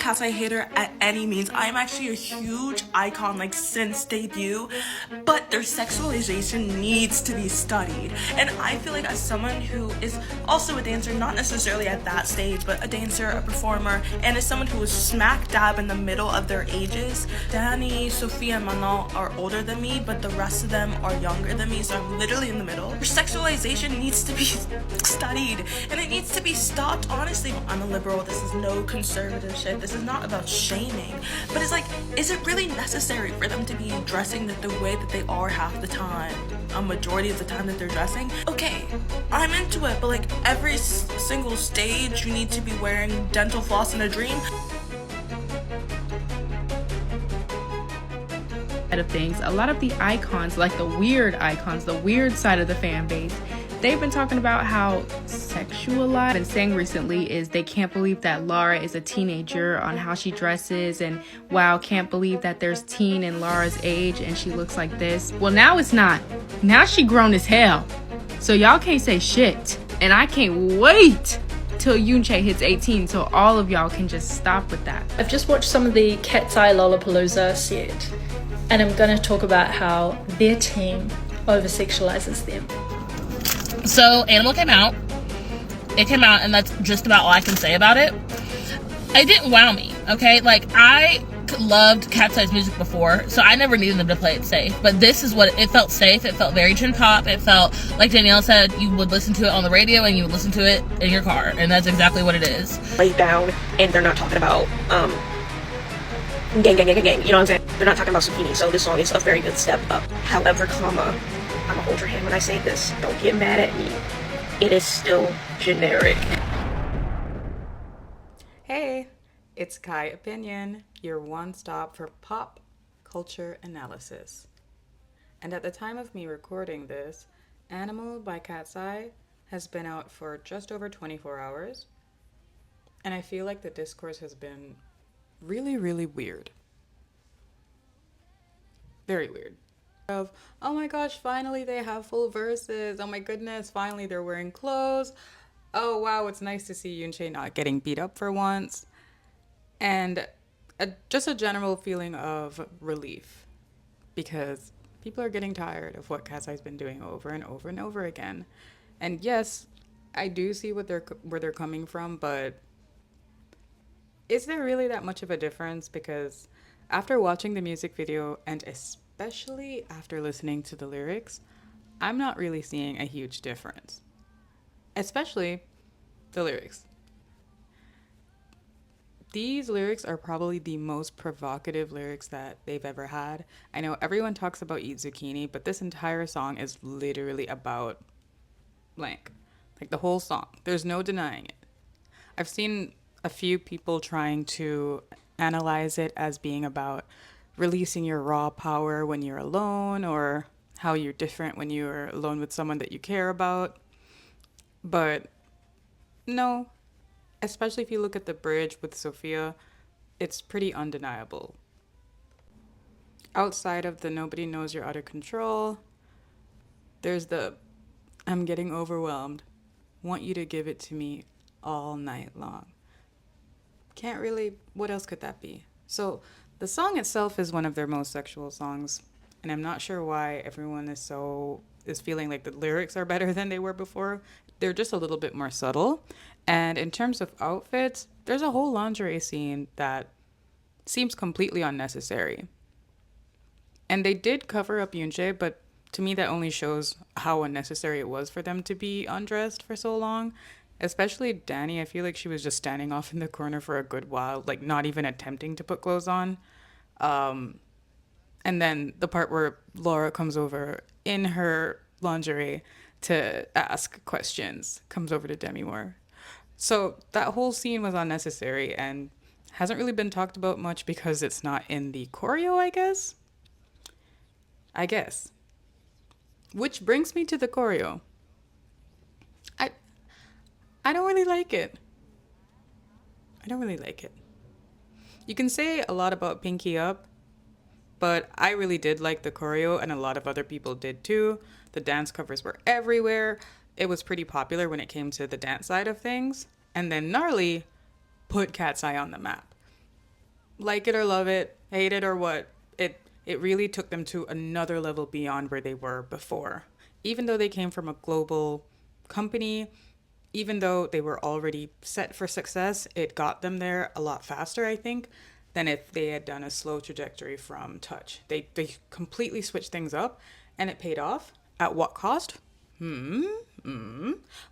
Katseye hater at any means. I am actually a huge icon, like, since debut, but their sexualization needs to be studied. And I feel like as someone who is also a dancer, not necessarily at that stage, but a dancer, a performer, and as someone who is smack dab in the middle of their ages, Danny, Sophia, and Manon are older than me, but the rest of them are younger than me, so I'm literally in the middle. Their sexualization needs to be studied, and it needs to be stopped. Honestly, I'm a liberal. This is no conservative shit. This is not about shaming, but it's like, is it really necessary for them to be dressing the way that they are half the time, a majority of the time that they're dressing? Okay, I'm into it, but like every single stage you need to be wearing dental floss in a dream. Of things, a lot of the icons, like the weird icons, the weird side of the fan base, they've been talking about how sexualized and saying recently is they can't believe that Lara is a teenager on how she dresses, and wow, can't believe that there's teen in Lara's age and she looks like this. Well, now it's not. Now she grown as hell. So y'all can't say shit. And I can't wait till Yoonchae hits 18 so all of y'all can just stop with that. I've just watched some of the Katseye Lollapalooza set, and I'm going to talk about how their team over-sexualizes them. So, Animal came out. It came out, and that's just about all I can say about it. It didn't wow me, okay? Like, I loved Katseye's music before, so I never needed them to play it safe. But this is what it felt safe. It felt very chin pop. It felt, like Danielle said, you would listen to it on the radio and you would listen to it in your car, and that's exactly what it is. Laid down, and they're not talking about, gang, you know what I'm saying? They're not talking about zucchini, so this song is a very good step up. However, I'm gonna hold your hand when I say this. Don't get mad at me. It is still generic. Hey, it's KaiOpinion, your one stop for pop culture analysis. And at the time of me recording this, Animal by Katseye has been out for just over 24 hours. And I feel like the discourse has been really, really weird. Very weird. Of, oh my gosh, finally they have full verses. Oh my goodness, finally they're wearing clothes. Oh wow, it's nice to see Yoonchae not getting beat up for once. And just a general feeling of relief, because people are getting tired of what Katseye's been doing over and over and over again. And yes, I do see where they're coming from, but is there really that much of a difference? Because after watching the music video, and especially after listening to the lyrics, I'm not really seeing a huge difference. Especially the lyrics. These lyrics are probably the most provocative lyrics that they've ever had. I know everyone talks about eat zucchini, but this entire song is literally about blank. Like the whole song. There's no denying it. I've seen a few people trying to analyze it as being about releasing your raw power when you're alone, or how you're different when you're alone with someone that you care about. But no, especially if you look at the bridge with Sophia, it's pretty undeniable. Outside of the nobody knows you're out of control, there's the I'm getting overwhelmed, want you to give it to me all night long. Can't really, what else could that be? So the song itself is one of their most sexual songs, and I'm not sure why everyone is feeling like the lyrics are better than they were before. They're just a little bit more subtle. And in terms of outfits, there's a whole lingerie scene that seems completely unnecessary. And they did cover up Yoonchae, but to me that only shows how unnecessary it was for them to be undressed for so long. Especially Danny, I feel like she was just standing off in the corner for a good while, like not even attempting to put clothes on. And then the part where Laura comes over in her lingerie to ask questions comes over to Demi Moore. So that whole scene was unnecessary and hasn't really been talked about much because it's not in the choreo, I guess. Which brings me to the choreo. I don't really like it. You can say a lot about Pinky Up, but I really did like the choreo, and a lot of other people did too. The dance covers were everywhere. It was pretty popular when it came to the dance side of things. And then Gnarly put Katseye on the map. like it or love it, hate it or what, it really took them to another level beyond where they were before. Even though they came from a global company, even though they were already set for success, it got them there a lot faster, I think, than if they had done a slow trajectory from Touch. They completely switched things up, and it paid off. At what cost?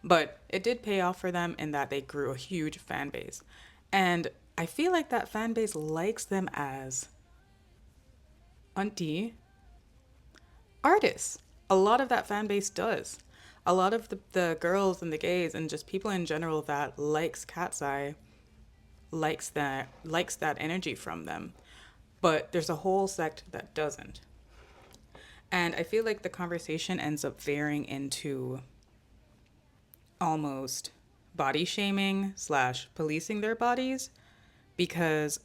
But it did pay off for them in that they grew a huge fan base. And I feel like that fan base likes them as auntie artists. A lot of that fan base does. A lot of the girls and the gays and just people in general that likes Katseye likes that energy from them. But there's a whole sect that doesn't. And I feel like the conversation ends up veering into almost body shaming / policing their bodies, because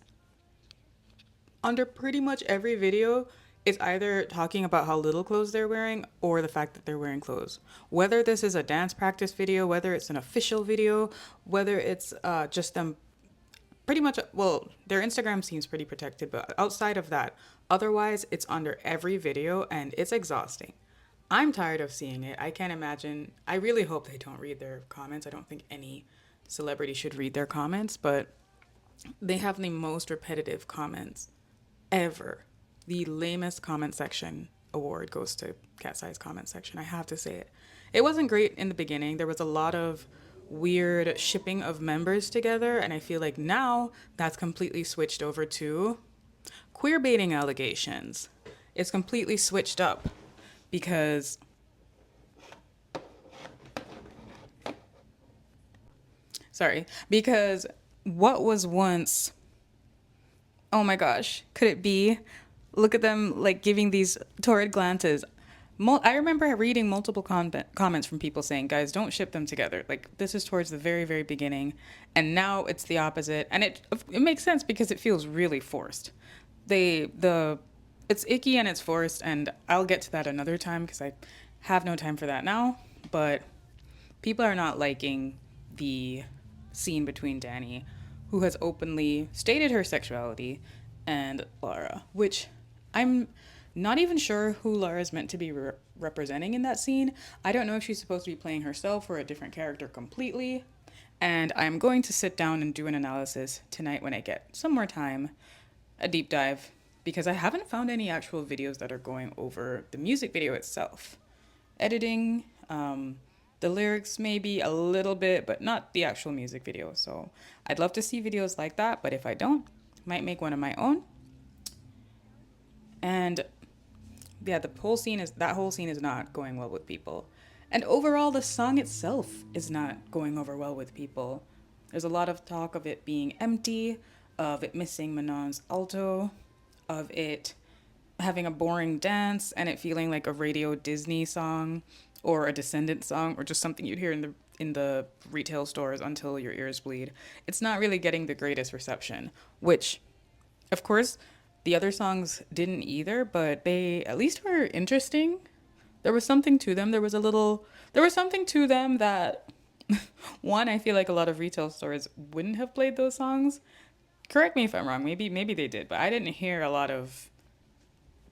under pretty much every video, it's either talking about how little clothes they're wearing or the fact that they're wearing clothes. Whether this is a dance practice video, whether it's an official video, whether it's just them pretty much, well, their Instagram seems pretty protected, but outside of that, otherwise it's under every video and it's exhausting. I'm tired of seeing it. I can't imagine. I really hope they don't read their comments. I don't think any celebrity should read their comments, but they have the most repetitive comments ever. The lamest comment section award goes to Katseye's comment section. I have to say it. It wasn't great in the beginning. There was a lot of weird shipping of members together, and I feel like now that's completely switched over to queer baiting allegations. It's completely switched up because what was once, oh my gosh, could it be? Look at them like giving these torrid glances. I remember reading multiple comments from people saying, guys, don't ship them together. Like, this is towards the very, very beginning. And now it's the opposite. And it makes sense because it feels really forced. It's icky and it's forced. And I'll get to that another time because I have no time for that now. But people are not liking the scene between Danny, who has openly stated her sexuality, and Lara, which I'm not even sure who Lara is meant to be representing in that scene. I don't know if she's supposed to be playing herself or a different character completely. And I'm going to sit down and do an analysis tonight when I get some more time, a deep dive, because I haven't found any actual videos that are going over the music video itself. Editing, the lyrics maybe a little bit, but not the actual music video. So I'd love to see videos like that, but if I don't, might make one of my own. And yeah, that whole scene is not going well with people. And overall, the song itself is not going over well with people. There's a lot of talk of it being empty, of it missing Manon's alto, of it having a boring dance, and it feeling like a Radio Disney song or a Descendant song, or just something you'd hear in the retail stores until your ears bleed. It's not really getting the greatest reception, which, of course, the other songs didn't either, but they at least were interesting. There was something to them. There was something to them that, one, I feel like a lot of retail stores wouldn't have played those songs. Correct me if I'm wrong. Maybe they did, but I didn't hear a lot of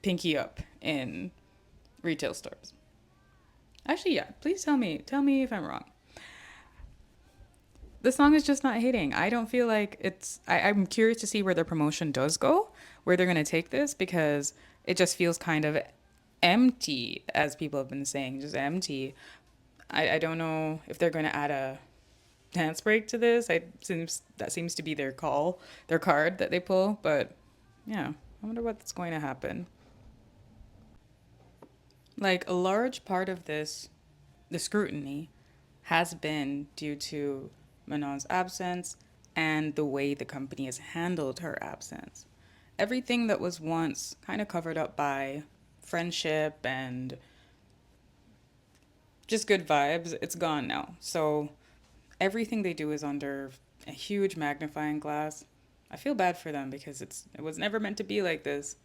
Pinky Up in retail stores. Actually, yeah, please tell me if I'm wrong. The song is just not hitting. I don't feel like I'm curious to see where their promotion does go, where they're going to take this, because it just feels kind of empty, as people have been saying, just empty. I don't know if they're going to add a dance break to this. That seems to be their card that they pull, but yeah, I wonder what's going to happen. Like, a large part of this, the scrutiny, has been due to Manon's absence and the way the company has handled her absence. Everything that was once kind of covered up by friendship and just good vibes, it's gone now. So everything they do is under a huge magnifying glass. I feel bad for them because it was never meant to be like this.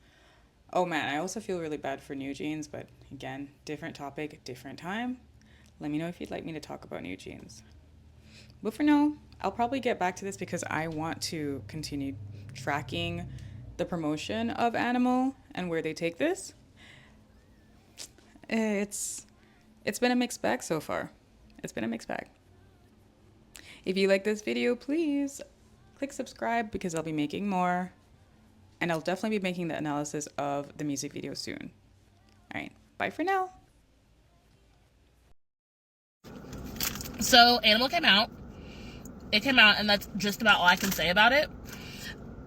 Oh man, I also feel really bad for New Jeans, but again, different topic, different time. Let me know if you'd like me to talk about New Jeans. But for now, I'll probably get back to this because I want to continue tracking the promotion of Animal and where they take this. It's been a mixed bag so far. It's been a mixed bag. If you like this video, please click subscribe because I'll be making more. And I'll definitely be making the analysis of the music video soon. All right, bye for now. So Animal came out. It came out, and that's just about all I can say about it.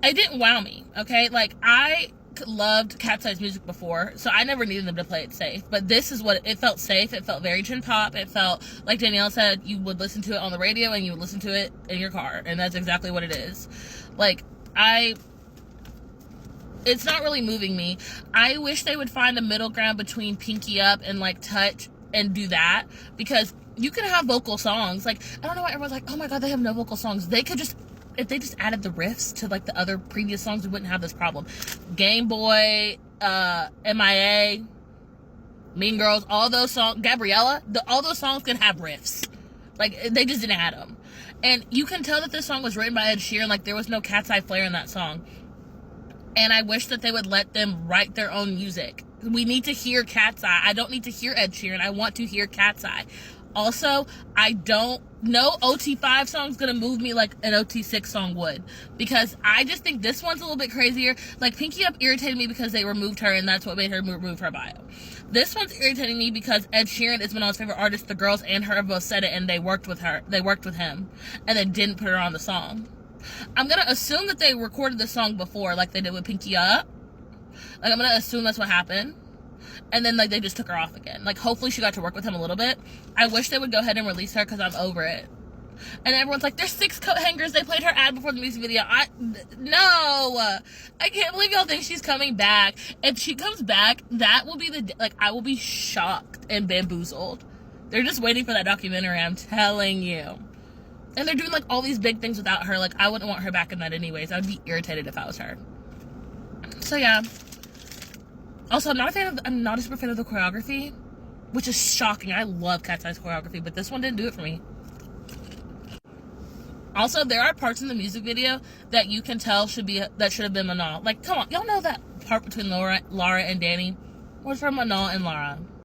It didn't wow me, okay? Like, I loved Katseye's music before, so I never needed them to play it safe. But this is what it felt safe. It felt very chin pop. It felt like Danielle said, you would listen to it on the radio and you would listen to it in your car, and that's exactly what it is. Like, it's not really moving me. I wish they would find a middle ground between Pinky Up and like Touch and do that, because you can have vocal songs. Like, I don't know why everyone's like, oh my god, they have no vocal songs. They could just, if they just added the riffs to like the other previous songs, we wouldn't have this problem. Game Boy, MIA, Mean Girls, all those songs, Gabriella, all those songs can have riffs. Like, they just didn't add them. And you can tell that this song was written by Ed Sheeran. Like, there was no Katseye flair in that song. And I wish that they would let them write their own music. We need to hear Katseye. I don't need to hear Ed Sheeran. I want to hear Katseye. Also, no OT5 song's gonna move me like an OT6 song would, because I just think this one's a little bit crazier. Like, Pinky Up irritated me because they removed her, and that's what made her remove her bio. This one's irritating me because Ed Sheeran is one of his favorite artists. The girls and her have both said it, and they worked with him, and they didn't put her on the song. I'm gonna assume that they recorded the song before, like they did with Pinky Up. Like, I'm gonna assume that's what happened. And then, like, they just took her off again. Like, hopefully she got to work with him a little bit. I wish they would go ahead and release her, because I'm over it. And everyone's like, there's 6 coat hangers. They played her ad before the music video. No! I can't believe y'all think she's coming back. If she comes back, that will be I will be shocked and bamboozled. They're just waiting for that documentary, I'm telling you. And they're doing, like, all these big things without her. Like, I wouldn't want her back in that anyways. I would be irritated if I was her. So, yeah. Also, I'm not a super fan of the choreography, which is shocking. I love Katseye's choreography, but this one didn't do it for me. Also, there are parts in the music video that you can tell should have been Manal. Like, come on, y'all know that part between Lara and Danny was from Manal and Lara.